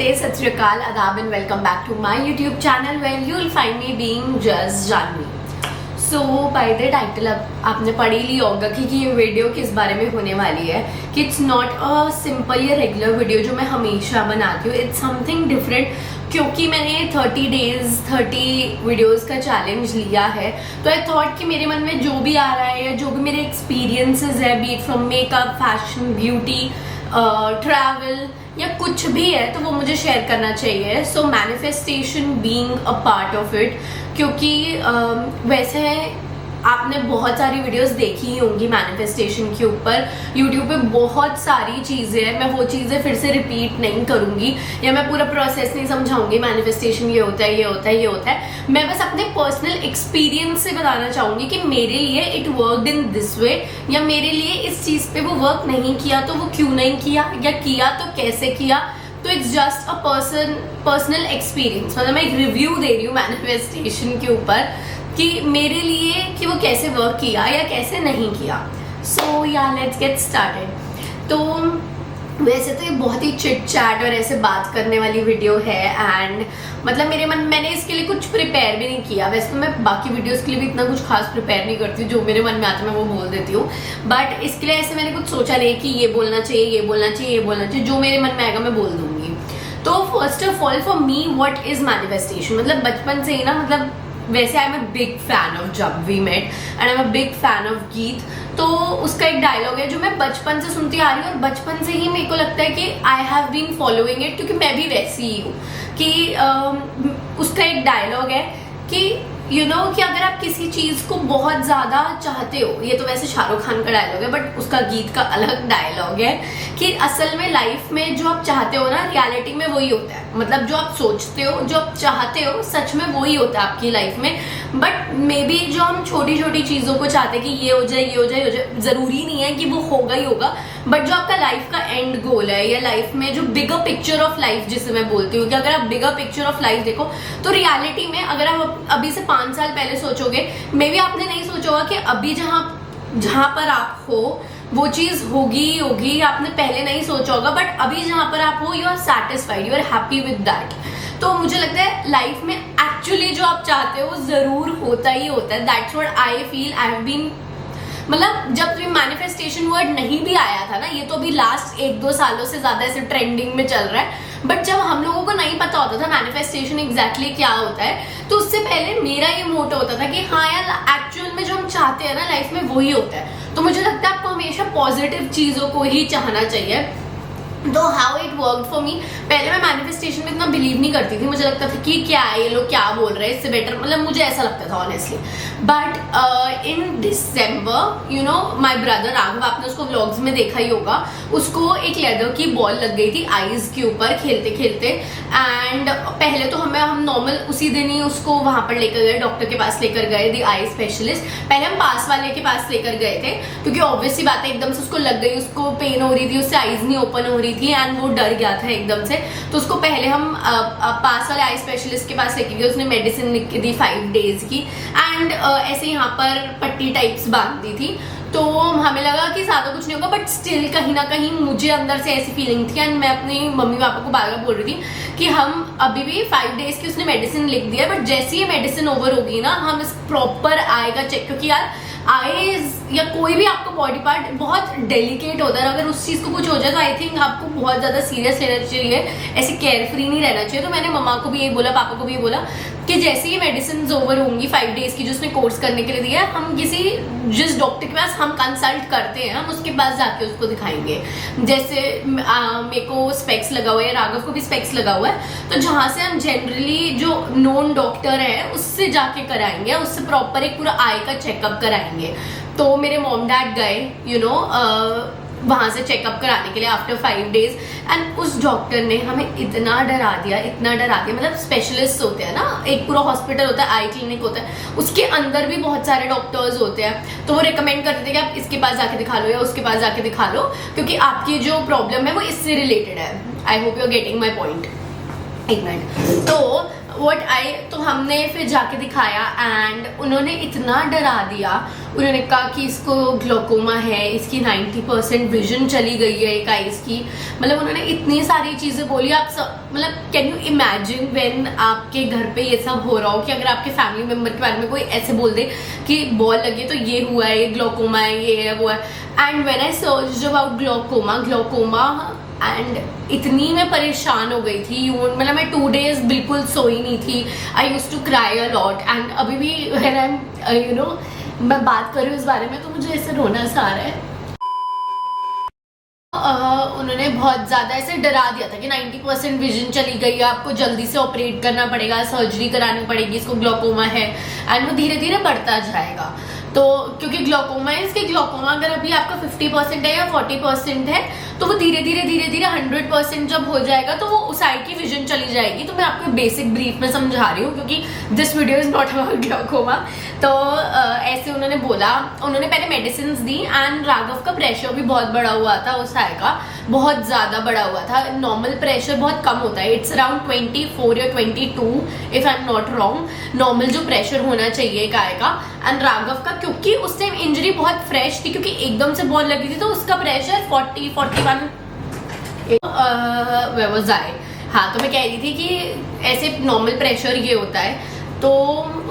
सत श्री अकाल, आदाब and welcome back to my YouTube channel where you will find me being just Janvi. So by the title आपने पढ़ ही ली होगा कि ये वीडियो किस बारे में होने वाली है। कि इट्स नॉट अ सिंपल या रेगुलर वीडियो जो मैं हमेशा बनाती हूँ, इट्स समथिंग डिफरेंट। क्योंकि मैंने 30 डेज 30 वीडियोस का चैलेंज लिया है, तो आई थॉट कि मेरे मन में जो भी आ रहा है या जो भी मेरे एक्सपीरियंसेस है, B it from makeup, fashion, beauty, travel या कुछ भी है, तो वो मुझे शेयर करना चाहिए। So manifestation being a part of it. क्योंकि वैसे आपने बहुत सारी वीडियोस देखी ही होंगी मैनिफेस्टेशन के ऊपर, यूट्यूब पे बहुत सारी चीज़ें हैं। मैं वो चीज़ें फिर से रिपीट नहीं करूँगी या मैं पूरा प्रोसेस नहीं समझाऊंगी मैनिफेस्टेशन ये होता है, ये होता है, ये होता है। मैं बस अपने पर्सनल एक्सपीरियंस से बताना चाहूँगी कि मेरे लिए it worked in this way, या मेरे लिए इस चीज़ पे वो वर्क नहीं किया तो वो क्यों नहीं किया, या किया तो कैसे किया। तो it's just a personal experience, मतलब मैं एक रिव्यू दे रही हूँ मैनिफेस्टेशन के ऊपर कि मेरे लिए कि वो कैसे वर्क किया या कैसे नहीं किया। सो या लेट्स गेट स्टार्टेड। तो वैसे तो ये बहुत ही चिट चैट और ऐसे बात करने वाली वीडियो है, एंड मतलब मैंने इसके लिए कुछ प्रिपेयर भी नहीं किया। वैसे तो मैं बाकी वीडियोस के लिए भी इतना कुछ खास प्रिपेयर नहीं करती हूँ, जो मेरे मन में आता है मैं वो बोल देती हूँ। बट इसके लिए ऐसे मैंने कुछ सोचा नहीं कि ये बोलना चाहिए, ये बोलना चाहिए, ये बोलना चाहिए। जो मेरे मन में आएगा मैं बोल दूंगी। तो first of all for me what is manifestation, मतलब बचपन से ही ना, मतलब वैसे I am a big fan of Jab We Met and I am a big fan of Geet. तो उसका एक डायलॉग है जो मैं बचपन से सुनती आ रही हूँ, और बचपन से ही मेरे को लगता है कि I have been following it, क्योंकि मैं भी वैसी ही हूँ। कि उसका एक डायलॉग है कि यू नो कि अगर आप किसी चीज़ को बहुत ज़्यादा चाहते हो, ये तो वैसे शाहरुख खान का डायलॉग है बट उसका गीत का अलग डायलॉग है, कि असल में लाइफ में जो आप चाहते हो ना, रियलिटी में वही होता है। मतलब जो आप सोचते हो, जो आप चाहते हो, सच में वही होता है आपकी लाइफ में। बट मे बी जो हम छोटी छोटी चीज़ों को चाहते हैं कि ये हो जाए, ये हो जाए, हो जाए, ज़रूरी नहीं है कि वो होगा ही होगा। बट जो आपका लाइफ का एंड गोल है, या लाइफ में जो बिगर पिक्चर ऑफ लाइफ जिसे मैं बोलती हूँ, कि अगर आप बिगर पिक्चर ऑफ लाइफ देखो तो रियलिटी में अगर आप अभी से 5 साल पहले सोचोगे, मे बी आपने नहीं सोचा होगा कि अभी जहाँ पर आप हो वो चीज़ होगी, आपने पहले नहीं सोचा होगा। बट अभी जहाँ पर आप हो, you are satisfied, you are happy with that. तो मुझे लगता है लाइफ में एक्चुअली जो आप चाहते हो जरूर होता ही होता है। That's what I feel. I have been, मतलब जब भी मैनिफेस्टेशन वर्ड नहीं भी आया था ना, ये तो अभी लास्ट 1-2 सालों से ज्यादा ऐसे ट्रेंडिंग में चल रहा है। बट जब हम लोगों को नहीं पता होता था मैनिफेस्टेशन एग्जैक्टली क्या होता है, तो उससे पहले मेरा ये मोटो होता था कि हाँ यार, एक्चुअल में जो हम चाहते हैं ना लाइफ में वही होता है। तो मुझे लगता है आपको हमेशा पॉजिटिव चीजों को ही चाहना चाहिए। तो how it work for me, पहले मैं मैनिफेस्टेशन में इतना बिलीव नहीं करती थी। मुझे लगता था कि क्या है ये लोग क्या बोल रहे हैं, इससे बेटर, मतलब मुझे ऐसा लगता था honestly. But in December you know my brother Raghav, आपने उसको व्लॉग्स में देखा ही होगा, उसको एक लेदर की बॉल लग गई थी आईज के ऊपर खेलते खेलते। एंड पहले तो हम नॉर्मल उसी दिन ही उसको वहां पर लेकर गए, डॉक्टर के पास लेकर गए, द आई स्पेशलिस्ट। पहले हम पास वाले के पास लेकर गए थे, क्योंकि ऑब्वियसली बात है एकदम से उसको लग गई, उसको पेन हो रही थी, उससे आईज नहीं ओपन हो रही थी एंड वो डर गया था एकदम से। तो उसको पहले हम पास वाले आई स्पेशलिस्ट के पास लेके गए, उसने मेडिसिन लिख के दी 5 डेज की, एंड ऐसे यहाँ पर पट्टी टाइप्स बांध दी थी। तो हमें लगा कि ज्यादा कुछ नहीं होगा, बट स्टिल कहीं ना कहीं मुझे अंदर से ऐसी फीलिंग थी, एंड मैं अपनी मम्मी पापा को बार बार बोल रही थी कि हम अभी भी 5 डेज की उसने मेडिसिन लिख दिया, बट जैसे ये मेडिसिन ओवर होगी ना, हम इस प्रॉपर आई का चेक, क्योंकि यार आईज या कोई भी आपका बॉडी पार्ट बहुत डेलिकेट होता है। अगर उस चीज़ को कुछ हो जाए तो आई थिंक आपको बहुत ज़्यादा सीरियस लेना चाहिए, ऐसे केयर फ्री नहीं रहना चाहिए। तो मैंने मम्मा को भी ये बोला, पापा को भी ये बोला कि जैसे ही मेडिसिन ओवर होंगी 5 डेज की जो उसने कोर्स करने के लिए दिया, हम जिस डॉक्टर के पास हम कंसल्ट करते हैं, हम उसके पास जाके उसको दिखाएंगे। जैसे मेरे को स्पेक्स लगा हुआ है, राघव को भी स्पेक्स लगा हुआ है, तो जहाँ से हम जनरली जो नोन डॉक्टर है उससे जाके कराएंगे, उससे प्रॉपर एक पूरा आई का चेकअप कराएंगे। तो मेरे मॉम डैड गए यू नो वहाँ से चेकअप कराने के लिए आफ्टर 5 डेज, एंड उस डॉक्टर ने हमें इतना डरा दिया, मतलब स्पेशलिस्ट होते हैं ना, एक पूरा हॉस्पिटल होता है, आई क्लिनिक होता है, उसके अंदर भी बहुत सारे डॉक्टर्स होते हैं। तो वो रिकमेंड करते थे कि आप इसके पास जाके दिखा लो या उसके पास जाके दिखा लो, क्योंकि आपकी जो प्रॉब्लम है वो इससे रिलेटेड है। I hope you are getting my point. एक मिनट। तो हमने फिर जाके दिखाया एंड उन्होंने इतना डरा दिया। उन्होंने कहा कि इसको ग्लोकोमा है, इसकी 90% विजन चली गई है एक आईज की। मतलब उन्होंने इतनी सारी चीज़ें बोली। आप सब मतलब कैन यू इमेजिन व्हेन आपके घर पे ये सब हो रहा हो कि अगर आपके फैमिली मेम्बर के बारे में कोई ऐसे बोल दे कि बॉल लगी तो ये हुआ है, ये ग्लोकोमा है, ये है, वो है। And when I search about glaucoma and इतनी मैं परेशान हो गई थी। मतलब मैं 2 days बिल्कुल सोई नहीं थी। I use to cry a lot and अभी भी व्हेन आई एम मैं बात कर रही हूँ इस बारे में तो मुझे ऐसे रोना सा आ रहा है। उन्होंने बहुत ज़्यादा ऐसे डरा दिया था कि 90% विजन चली गई है, आपको जल्दी से ऑपरेट करना पड़ेगा, सर्जरी करानी पड़ेगी, इसको ग्लोकोमा है एंड वो धीरे धीरे बढ़ता जाएगा। तो क्योंकि ग्लोकोमा अगर अभी आपका 50% है या 40% है तो वो धीरे धीरे 100% जब हो जाएगा तो वो उस साइड की विजन चली जाएगी। तो मैं आपको बेसिक ब्रीफ में समझा रही हूँ क्योंकि this video is not about glaucoma. तो ऐसे उन्होंने बोला। उन्होंने पहले मेडिसिन दी एंड राघव का प्रेशर भी बहुत बड़ा हुआ था उस साइड का, बहुत ज़्यादा बड़ा हुआ था। नॉर्मल प्रेशर बहुत कम होता है, इट्स अराउंड 24 या 22 if I am not wrong, normal जो प्रेशर होना चाहिए गाय का। एंड राघव का क्योंकि उस टाइम इंजरी बहुत फ्रेश थी क्योंकि एकदम से बॉल लगी थी तो उसका प्रेशर 40-41 वाज हाई। हाँ, तो मैं कह रही थी कि ऐसे नॉर्मल प्रेशर ये होता है। तो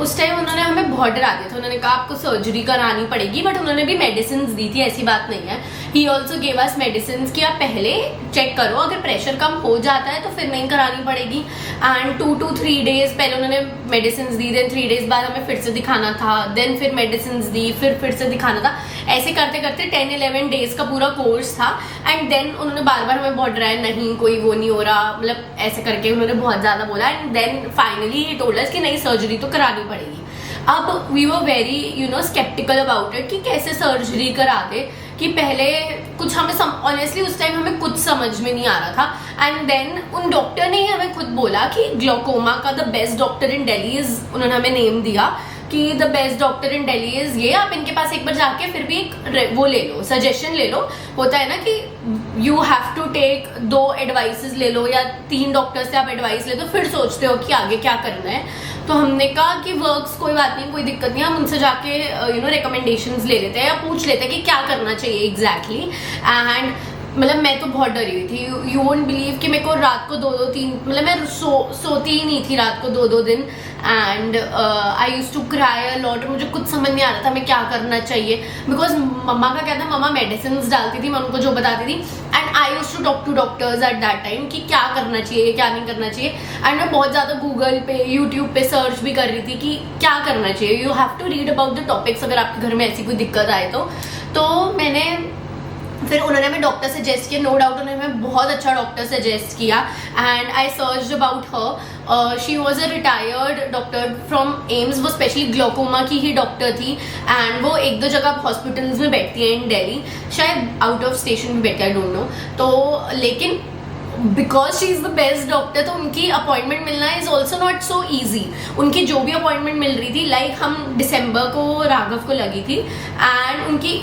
उस टाइम उन्होंने हमें बहुत डरा दिया था। उन्होंने कहा आपको सर्जरी करानी पड़ेगी, बट उन्होंने भी मेडिसिन दी थी, ऐसी बात नहीं है। He also gave us medicine कि आप पहले चेक करो, अगर प्रेशर कम हो जाता है तो फिर नहीं करानी पड़ेगी। एंड 2 to 3 days पहले उन्होंने मेडिसिन दी, देन 3 days बाद हमें फिर से दिखाना था, देन फिर मेडिसिन दी, फिर से दिखाना था। ऐसे करते करते 10-11 days का पूरा कोर्स था। एंड देन उन्होंने बार बार हमें बहुत डराया, नहीं कोई वो नहीं हो रहा, मतलब ऐसे करके उन्होंने बहुत ज़्यादा बोला। And then finally he told us कि नहीं सर्जरी तो करानी पड़ेगी। अब we were very sceptical about it कि कैसे सर्जरी करा दे, कि पहले कुछ हमें ऑनेस्टली उस टाइम हमें कुछ समझ में नहीं आ रहा था। एंड देन उन डॉक्टर ने ही हमें खुद बोला कि ग्लोकोमा का the best doctor in Delhi is, उन्होंने हमें नेम दिया कि the best doctor in Delhi is ये, आप इनके पास एक बार जाके फिर भी एक वो ले लो, सजेशन ले लो। होता है ना कि you have to take 2 advices ले लो या 3 डॉक्टर से आप एडवाइस ले दो, फिर सोचते हो कि आगे क्या करना है। तो हमने कहा कि वर्क्स, कोई बात नहीं, कोई दिक्कत नहीं, हम उनसे जाके रिकमेंडेशंस ले लेते हैं या पूछ लेते हैं कि क्या करना चाहिए एग्जैक्टली। एंड मतलब मैं तो बहुत डरी हुई थी। यू वोंट बिलीव कि मेरे को रात को 2-3 मतलब मैं सोती ही नहीं थी रात को 2-2 दिन। And I use to cry a lot. मुझे कुछ समझ नहीं आ रहा था मैं क्या करना चाहिए, बिकॉज मम्मा का क्या था, मम्मा मेडिसिन डालती थी, मैं उनको जो बताती थी। And I use to talk to doctors at that time कि क्या करना चाहिए, क्या नहीं करना चाहिए। एंड मैं बहुत ज़्यादा गूगल पे, यूट्यूब पे सर्च भी कर रही थी कि क्या करना चाहिए। You have to read about the topics अगर आपके घर में ऐसी कोई दिक्कत आए तो मैंने फिर उन्होंने हमें डॉक्टर सजेस्ट किया। नो डाउट उन्होंने हमें बहुत अच्छा डॉक्टर सजेस्ट किया। And I search about her. She was a retired doctor from AIIMS, वो स्पेशली ग्लोकोमा की ही डॉक्टर थी। एंड वो 1-2 जगह हॉस्पिटल्स में बैठती है इन दिल्ली, शायद आउट ऑफ स्टेशन में बैठती है, आई डोंट नो। तो लेकिन because she is the best doctor तो उनकी अपॉइंटमेंट मिलना is also not so easy. उनकी जो भी अपॉइंटमेंट मिल रही थी, लाइक हम दिसंबर को राघव को लगी थी एंड उनकी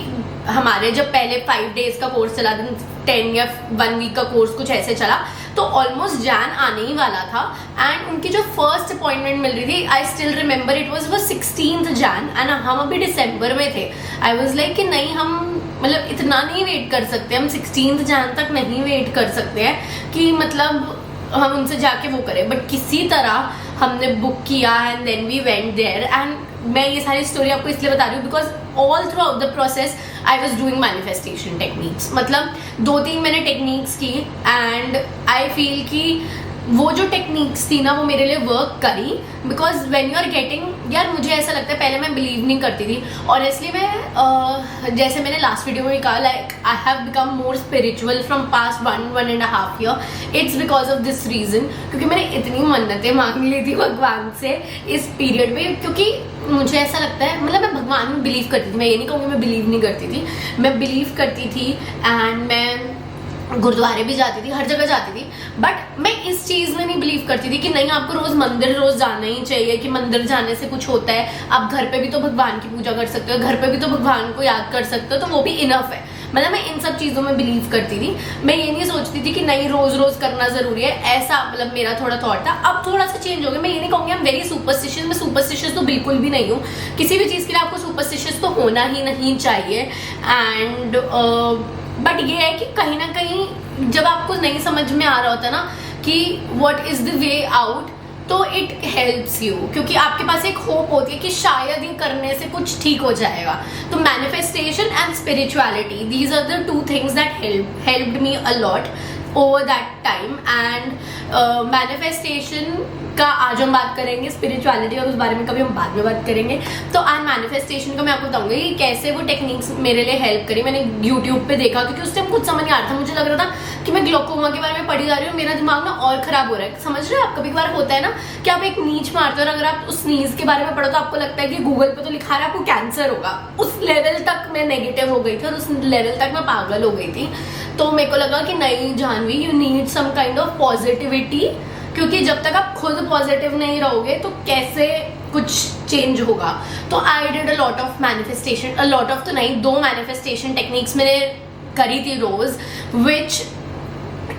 हमारे जब पहले 5 days का कोर्स चला, 10 या 1 week का कोर्स कुछ ऐसे चला, तो ऑलमोस्ट जैन आने ही वाला था। एंड उनकी जो फर्स्ट अपॉइंटमेंट मिल रही थी, I still remember it was 16th Jan and हम अभी दिसंबर में थे। आई वॉज लाइक कि नहीं, हम मतलब इतना नहीं वेट कर सकते, हम 16th Jan तक नहीं वेट कर सकते हैं कि मतलब हम उनसे जाके वो करें। बट किसी तरह हमने बुक किया and then we went there. एंड मैं ये सारी स्टोरी आपको इसलिए बता रही हूँ because all throughout the process I was doing manifestation techniques. मतलब 2-3 मैंने टेक्निक्स की एंड आई फील कि वो जो टेक्निक्स थी ना वो मेरे लिए वर्क करी। Because when you are getting, यार मुझे ऐसा लगता है पहले मैं बिलीव नहीं करती थी, और इसलिए मैं जैसे मैंने लास्ट वीडियो में कहा, like I have become more spiritual from past 1.5 year। It's because of this reason, क्योंकि मैंने इतनी मन्नतें मांग ली थी भगवान से इस पीरियड में। क्योंकि मुझे ऐसा लगता है, मतलब मैं भगवान में बिलीव करती थी, मैं ये नहीं कहूँगी मैं बिलीव नहीं करती थी, मैं बिलीव करती थी। एंड मैं गुरुद्वारे भी जाती थी, हर जगह जाती थी, बट मैं इस चीज़ में नहीं बिलीव करती थी कि नहीं आपको रोज़ मंदिर रोज़ जाना ही चाहिए, कि मंदिर जाने से कुछ होता है। आप घर पे भी तो भगवान की पूजा कर सकते हो, घर पे भी तो भगवान को याद कर सकते हो, तो वो भी इनफ है। मतलब मैं इन सब चीज़ों में बिलीव करती थी। मैं ये नहीं सोचती थी कि नहीं रोज रोज करना ज़रूरी है, ऐसा मतलब मेरा थोड़ा थॉट था। अब थोड़ा सा चेंज हो गया। मैं ये नहीं कहूँगी आई एम वेरी सुपरस्टिशियस, मैं सुपरस्टिशियस तो बिल्कुल भी नहीं हूँ। किसी भी चीज़ के लिए आपको सुपरस्टिशियस तो होना ही नहीं चाहिए। एंड बट ये है कि कहीं ना कहीं जब आपको नहीं समझ में आ रहा होता ना कि what is the way out, तो इट हेल्प्स यू, क्योंकि आपके पास एक होप होती है कि शायद ये करने से कुछ ठीक हो जाएगा। तो manifestation and spirituality, these are the two things that helped me a lot over that time. And manifestation का आज हम बात करेंगे, स्पिरिचुअलिटी और उस बारे में कभी हम बाद में बात करेंगे। तो आज मैनिफेस्टेशन का मैं आपको बताऊंगी कि कैसे वो टेक्निक्स मेरे लिए हेल्प करी। मैंने यूट्यूब पे देखा, क्योंकि उस टाइम कुछ समझ नहीं आ रहा था। मुझे लग रहा था कि मैं ग्लोकोमा के बारे में पढ़ी जा रही हूँ, मेरा दिमाग ना और खराब हो रहा है। समझ रहे हो, आप कभी कभार होता है ना कि आप एक नीच मारते हो और अगर आप उस नीच के बारे में पढ़ो तो आपको लगता है कि गूगल पे तो लिखा रहा है आपको कैंसर होगा। उस लेवल तक मैं नेगेटिव हो गई थी और उस लेवल तक मैं पागल हो गई थी। तो मेरे को लगा कि नहीं Janvi, you need some kind of positivity, क्योंकि जब तक आप खुद पॉजिटिव नहीं रहोगे तो कैसे कुछ चेंज होगा। तो I did a lot of manifestation, a lot of तो नहीं, 2 मैनिफेस्टेशन टेक्निक्स मैंने करी थी रोज। विच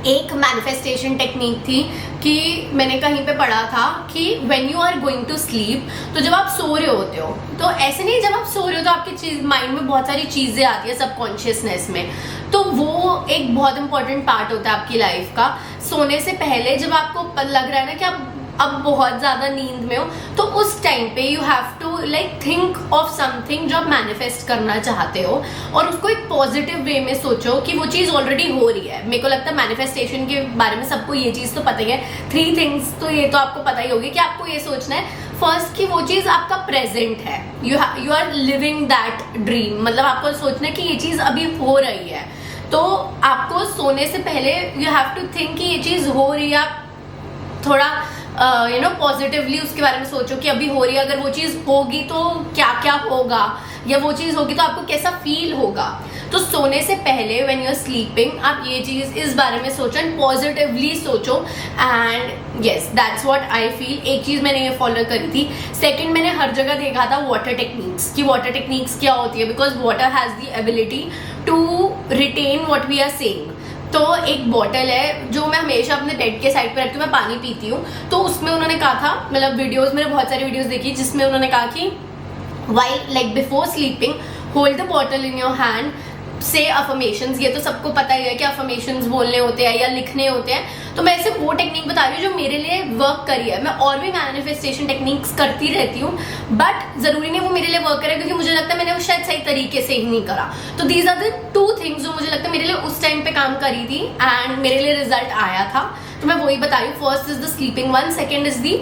एक मैनिफेस्टेशन टेक्निक थी कि मैंने कहीं पे पढ़ा था कि when you are going to sleep, तो जब आप सो रहे होते हो, तो ऐसे नहीं जब आप सो रहे हो तो आपके माइंड में बहुत सारी चीज़ें आती है सबकॉन्शियसनेस में, तो वो एक बहुत इंपॉर्टेंट पार्ट होता है आपकी लाइफ का। सोने से पहले जब आपको लग रहा है ना कि आप अब बहुत ज़्यादा नींद में हो, तो उस टाइम पे you have to like think of something जो आप मैनिफेस्ट करना चाहते हो और उसको एक पॉजिटिव वे में सोचो कि वो चीज़ ऑलरेडी हो रही है। मेरे को लगता है मैनिफेस्टेशन के बारे में सबको ये चीज़ तो पता ही है। 3 थिंग्स तो ये तो आपको पता ही होगी कि आपको ये सोचना है फर्स्ट कि वो चीज़ आपका प्रेजेंट है, you are living that dream. मतलब आपको सोचना है कि ये चीज़ अभी हो रही है। तो आपको सोने से पहले यू हैव टू थिंक कि ये चीज़ हो रही है। आप थोड़ा पॉजिटिवली उसके बारे में सोचो कि अभी हो रही है, अगर वो चीज़ होगी तो क्या क्या होगा, या वो चीज़ होगी तो आपको कैसा फील होगा। तो सोने से पहले व्हेन यू आर स्लीपिंग आप ये चीज़ इस बारे में सोचो एंड पॉजिटिवली सोचो। And yes, that's what I feel. एक चीज़ मैंने ये फॉलो करी थी। सेकंड, मैंने हर जगह देखा था वाटर टेक्निक्स, कि वाटर टेक्निक्स क्या होती है, because water has the ability to retain what we are saying. तो एक बॉटल है जो मैं हमेशा अपने बेड के साइड पे रखती हूँ, मैं पानी पीती हूँ। तो उसमें उन्होंने कहा था, मतलब वीडियोस, मैंने बहुत सारी वीडियोस देखी जिसमें उन्होंने कहा कि while like before sleeping hold the bottle in your hand, से अफर्मेशंस। ये तो सबको पता ही है कि अफर्मेशंस बोलने होते हैं या लिखने होते हैं। तो मैं सिर्फ वो टेक्निक बता रही हूँ जो मेरे लिए वर्क करी है। मैं और भी मैनिफेस्टेशन टेक्निक्स करती रहती हूँ, बट जरूरी नहीं वो मेरे लिए वर्क करे, क्योंकि मुझे लगता है मैंने वो शायद सही तरीके से ही नहीं करा। तो दीज आर द 2 थिंग्स जो मुझे लगता है मेरे लिए उस टाइम पे काम करी थी एंड मेरे लिए रिजल्ट आया था। तो मैं वही बता रही हूँ। First is the sleeping one, second is the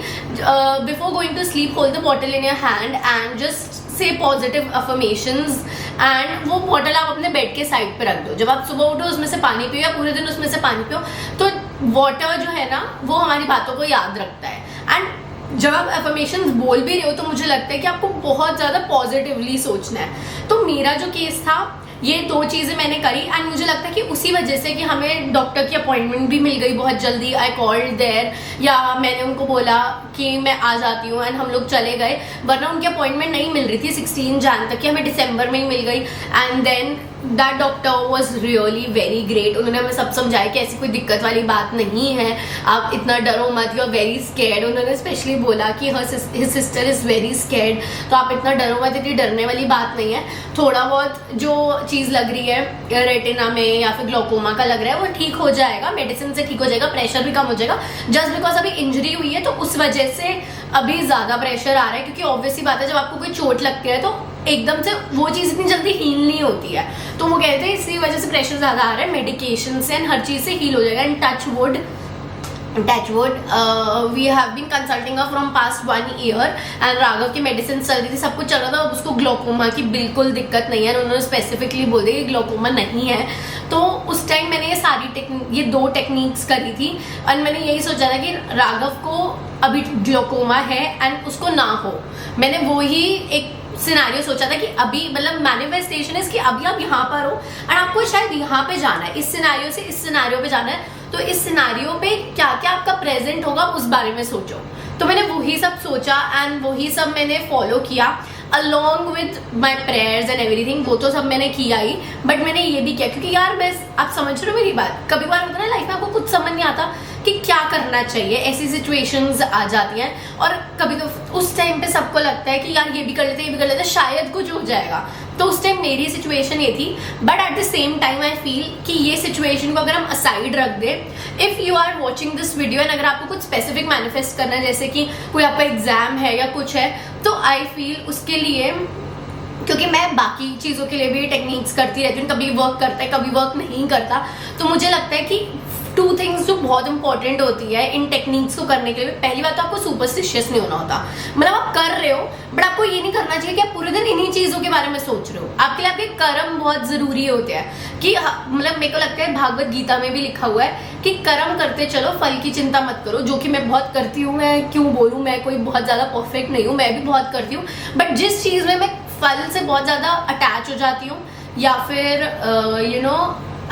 before going to sleep hold the bottle in your hand and just say positive affirmations. And वो बॉटल आप अपने बेड के साइड पे रख दो। जब आप सुबह उठो उसमें से पानी पियो या पूरे दिन उसमें से पानी पियो, तो वाटर जो है ना वो हमारी बातों को याद रखता है। एंड जब आप अफर्मेशंस बोल भी रहे हो तो मुझे लगता है कि आपको बहुत ज़्यादा पॉजिटिवली सोचना है। तो मेरा जो केस था, ये 2 चीज़ें मैंने करी एंड मुझे लगता है कि उसी वजह से कि हमें डॉक्टर की अपॉइंटमेंट भी मिल गई बहुत जल्दी। आई कॉल्ड देयर, या मैंने उनको बोला कि मैं आ जाती हूँ एंड हम लोग चले गए, वरना उनकी अपॉइंटमेंट नहीं मिल रही थी 16 जन तक की, हमें दिसंबर में ही मिल गई। And then that doctor was really very great. उन्होंने हमें सब समझाया कि ऐसी कोई दिक्कत वाली बात नहीं है, आप इतना डरो मत, यू आर वेरी स्कैर्ड। उन्होंने स्पेशली बोला कि his sister is very scared, तो आप इतना डरो मत, इतनी डरने वाली बात नहीं है। थोड़ा बहुत जो चीज़ लग रही है रेटिना में या फिर ग्लोकोमा का लग रहा है वो ठीक हो जाएगा, मेडिसिन से ठीक हो जाएगा, प्रेशर भी कम हो जाएगा। जस्ट बिकॉज अभी इंजरी हुई है तो उस वजह से अभी ज़्यादा प्रेशर आ रहा है, क्योंकि ऑब्वियसली बात है जब आपको कोई चोट लगती है तो एकदम से वो चीज़ इतनी जल्दी हील नहीं होती है। तो वो कहते हैं इसी वजह से प्रेशर ज़्यादा आ रहा है, मेडिकेशन से एंड हर चीज़ से हील हो जाएगा। And touch wood we have been consulting from past 1 year and Raghav की मेडिसिन चल रही थी, सब कुछ चल रहा था। अब उसको ग्लोकोमा की बिल्कुल दिक्कत नहीं है, उन्होंने स्पेसिफिकली बोल दिया कि ग्लोकोमा नहीं है। तो उस टाइम मैंने ये 2 टेक्निक्स करी थी एंड मैंने यही सोचा था कि राघव को अभी ग्लोकोमा है एंड उसको ना हो। मैंने वो ही एक सिनेरियो सोचा था कि अभी मतलब मैनिफेस्टेशन है कि अभी आप यहाँ पर हो और आपको शायद यहाँ पे जाना है, इस सिनेरियो से इस सिनेरियो पे जाना है। तो इस सिनेरियो पे क्या क्या आपका प्रेजेंट होगा उस बारे में सोचो। तो मैंने वही सब सोचा एंड वही सब मैंने फॉलो किया। Along with my prayers and everything, वो तो सब मैंने किया ही, बट मैंने ये भी किया क्योंकि यार बस आप समझ रहे हो मेरी बात, कभी बार होता है ना लाइफ में आपको कुछ समझ नहीं आता कि क्या करना चाहिए, ऐसी सिचुएशंस आ जाती हैं और कभी तो उस टाइम पे सबको लगता है कि यार ये भी कर लेते, ये भी कर लेते, शायद कुछ हो जाएगा। तो उस टाइम मेरी सिचुएशन ये थी, but at the same time I feel कि ये सिचुएशन को अगर हम असाइड रख दे, if you are watching this video and अगर आपको कुछ स्पेसिफिक मैनिफेस्ट करना है, जैसे कि कोई आपका एग्जाम है या कुछ है, तो आई फील उसके लिए, क्योंकि मैं बाकी चीज़ों के लिए भी टेक्निक्स करती रहती हूँ, कभी वर्क करता है कभी वर्क नहीं करता, तो मुझे लगता है कि 2 थिंग्स जो बहुत इंपॉर्टेंट होती है इन टेक्निक्स को करने के लिए। पहली बात तो आपको सुपरस्टिशियस नहीं होना होता, मतलब आप कर रहे हो बट आपको ये नहीं करना चाहिए कि आप पूरे दिन इन्हीं चीज़ों के बारे में सोच रहे हो। आपके लिए आपके कर्म बहुत ज़रूरी होते हैं कि मतलब मेरे को लगता है भागवत गीता में भी लिखा हुआ है कि कर्म करते चलो, फल की चिंता मत करो, जो कि मैं बहुत करती हूँ। मैं क्यों बोलूँ, मैं कोई बहुत ज़्यादा परफेक्ट नहीं हूँ, मैं भी बहुत करती हूँ, बट जिस चीज़ में मैं फल से बहुत ज़्यादा अटैच हो जाती हूँ या फिर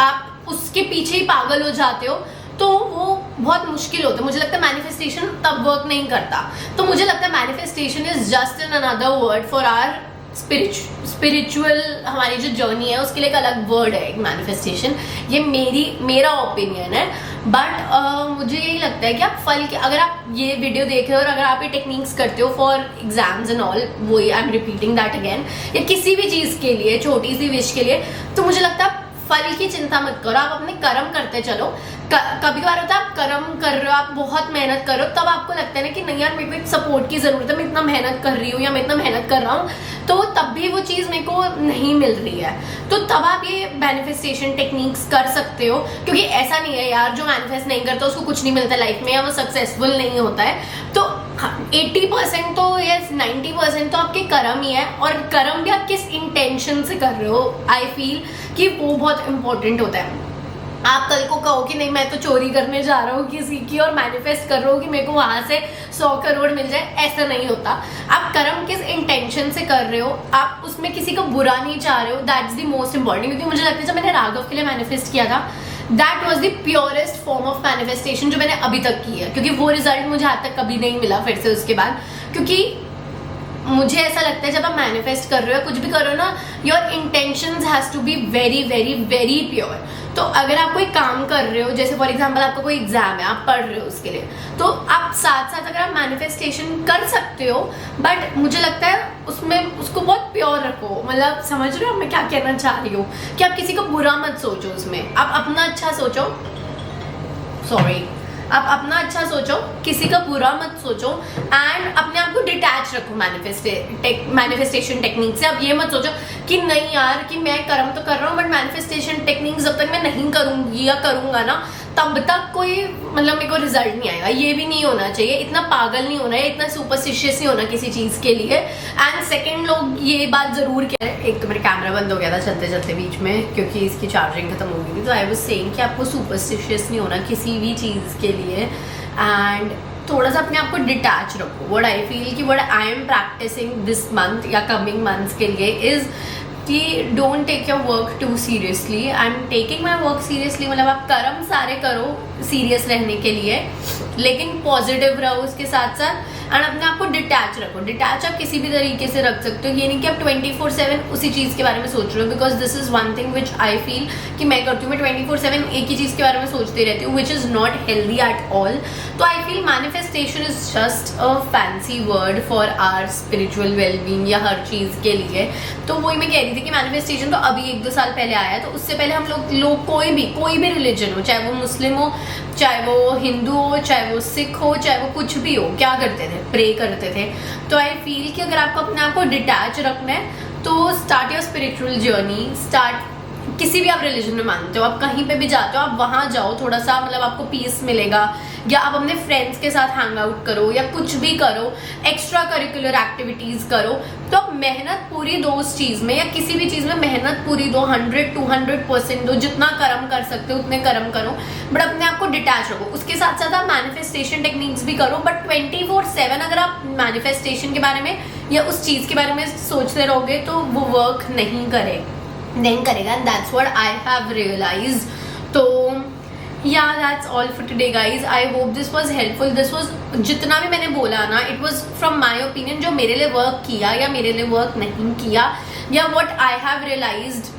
आप उसके पीछे ही पागल हो जाते हो, तो वो बहुत मुश्किल होता है। मुझे लगता है मैनिफेस्टेशन तब वर्क नहीं करता। तो मुझे लगता है manifestation is just an another word for our spiritual, हमारी जो जर्नी है उसके लिए एक अलग वर्ड है, एक मैनिफेस्टेशन। ये मेरा ओपिनियन है, बट मुझे यही लगता है कि आप फल के, अगर आप ये वीडियो देख रहे हो और अगर आप ये टेक्निक्स करते हो फॉर एग्जाम्स एंड ऑल, वही I am repeating that again, या किसी भी चीज़ के लिए, छोटी सी विश के लिए, तो मुझे लगता है फल की चिंता मत करो, आप अपने कर्म करते चलो। कभी कभार होता है आप कर्म कर रहे हो, आप बहुत मेहनत कर रहे हो, तब आपको लगता है ना कि नहीं यार मेरे को एक सपोर्ट की जरूरत है, मैं इतना मेहनत कर रही हूँ या मैं इतना मेहनत कर रहा हूँ, तो तब भी वो चीज़ मेरे को नहीं मिल रही है, तो तब आप ये मैनिफेस्टेशन टेक्निक्स कर सकते हो। क्योंकि ऐसा नहीं है यार जो मैनिफेस्ट नहीं करता उसको कुछ नहीं मिलता लाइफ में, या वो सक्सेसफुल नहीं होता है। तो 80% तो या 90% तो आपके कर्म ही है, और कर्म भी आप किस इंटेंशन से कर रहे हो, आई फील कि वो बहुत इंपॉर्टेंट होता है। आप कल को कहो कि नहीं मैं तो चोरी करने जा रहा हूँ किसी की और मैनिफेस्ट कर रहा हूँ कि मेरे को वहां से 100 करोड़ मिल जाए, ऐसा नहीं होता। आप कर्म किस इंटेंशन से कर रहे हो, आप उसमें किसी को बुरा नहीं चाह रहे हो, दैट्स द मोस्ट इंपॉर्टेंट। क्योंकि मुझे लगता है जब मैंने राघव के लिए मैनिफेस्ट किया था, that was the purest form of manifestation जो मैंने अभी तक की है, क्योंकि वो रिजल्ट मुझे आज तक कभी नहीं मिला फिर से उसके बाद। क्योंकि मुझे ऐसा लगता है जब आप मैनिफेस्ट कर रहे हो, कुछ भी कर रहे हो ना, your intentions has to be very very very pure. तो अगर आप कोई काम कर रहे हो, जैसे फॉर एग्जांपल आपका कोई एग्जाम है, आप पढ़ रहे हो उसके लिए, तो आप साथ साथ अगर आप मैनिफेस्टेशन कर सकते हो, बट मुझे लगता है उसमें उसको बहुत प्योर रखो। मतलब समझ रहे हो मैं क्या कहना चाह रही हूँ, कि आप किसी को बुरा मत सोचो, उसमें आप अपना अच्छा सोचो, आप अपना अच्छा सोचो, किसी का बुरा मत सोचो, एंड अपने आप को डिटैच रखो मैनिफेस्टेशन टेक्निक से। आप ये मत सोचो कि नहीं यार कि मैं कर्म तो कर रहा हूँ बट मैनिफेस्टेशन टेक्निक जब तक मैं नहीं करूँगी या करूँगा ना, तब तक कोई मतलब मेरे को रिजल्ट नहीं आएगा। ये भी नहीं होना चाहिए, इतना पागल नहीं होना है, इतना सुपरस्टिशियस नहीं होना किसी चीज़ के लिए। एंड सेकेंड, लोग ये बात ज़रूर कह रहे हैं, एक तो मेरा कैमरा बंद हो गया था चलते चलते बीच में क्योंकि इसकी चार्जिंग खत्म हो गई थी, तो आई वाज सेइंग कि आपको सुपरस्टिशियस नहीं होना किसी भी चीज़ के लिए, एंड थोड़ा सा अपने आप को डिटैच रखो। व्हाट आई फील कि what I am practising this month या कमिंग मंथ्स के लिए इज़ कि don't take your work too seriously. I am taking my work seriously, मतलब आप कर्म सारे करो सीरियस रहने के लिए, लेकिन पॉजिटिव रहो उसके साथ साथ, एंड अपने आप को डिटैच रखो। डिटैच आप किसी भी तरीके से रख सकते हो, ये नहीं कि आप 24/7 उसी चीज़ के बारे में सोच रहे हो, because this is one thing which I feel कि मैं करती हूँ, मैं 24/7 एक ही चीज़ के बारे में सोचती रहती हूँ, which is not healthy at all. तो I feel manifestation is just a fancy word for our spiritual wellbeing या हर चीज़ के लिए। तो वही मैं कह रही थी कि मैनिफेस्टेशन तो अभी 1-2 साल पहले आया, तो उससे पहले हम लोग कोई भी रिलीजन हो, चाहे वो मुस्लिम हो, चाहे वो हिंदू हो, चाहे वो सिख हो, चाहे वो कुछ भी हो, क्या करते थे, प्रे करते थे। तो आई फील कि अगर आपको अपने आप को डिटैच रखना है तो start your spiritual journey, start किसी भी आप रिलीजन में मानते हो, आप कहीं पे भी जाते हो, आप वहाँ जाओ, थोड़ा सा मतलब आपको पीस मिलेगा, या आप अपने फ्रेंड्स के साथ हैंग आउट करो या कुछ भी करो, एक्स्ट्रा करिकुलर एक्टिविटीज़ करो। तो आप मेहनत पूरी दो उस चीज़ में, या किसी भी चीज़ में मेहनत पूरी दो, 100-200% दो, जितना कर्म कर सकते हो उतने कर्म करो, बट अपने आप को डिटैच रखो। उसके साथ साथ आप मैनिफेस्टेशन टेक्निक्स भी करो, बट 24/7 अगर आप मैनिफेस्टेशन के बारे में या उस चीज़ के बारे में सोचते रहोगे तो वो वर्क नहीं करेगा, and that's what I have realized. तो yeah, that's all for today guys. I hope this was helpful. This was, जितना भी मैंने बोला ना, it was from my opinion, जो मेरे लिए वर्क किया या मेरे लिए वर्क नहीं किया, या what I have realized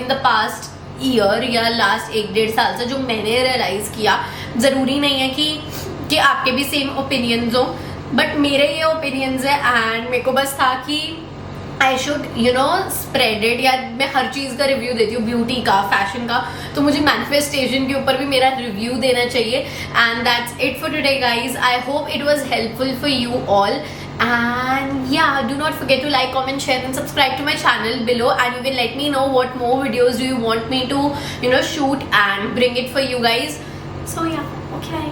in the past year या लास्ट 1-1.5 साल से जो मैंने रियलाइज किया. ज़रूरी नहीं है कि आपके भी सेम ओपिनियंस हो, बट मेरे ये ओपिनियंस है एंड मेरे को बस था कि आई शुड स्प्रेड इट. या मैं हर चीज़ का रिव्यू देती हूँ, ब्यूटी का, फैशन का, तो मुझे मैनिफेस्टेशन के ऊपर भी मेरा रिव्यू देना चाहिए. And that's it for today guys. I hope it was helpful for you all. And yeah, do not forget to like, comment, share and subscribe to my channel below, and you can let me know what more videos do you want me to shoot and bring it for you guys. So yeah, okay.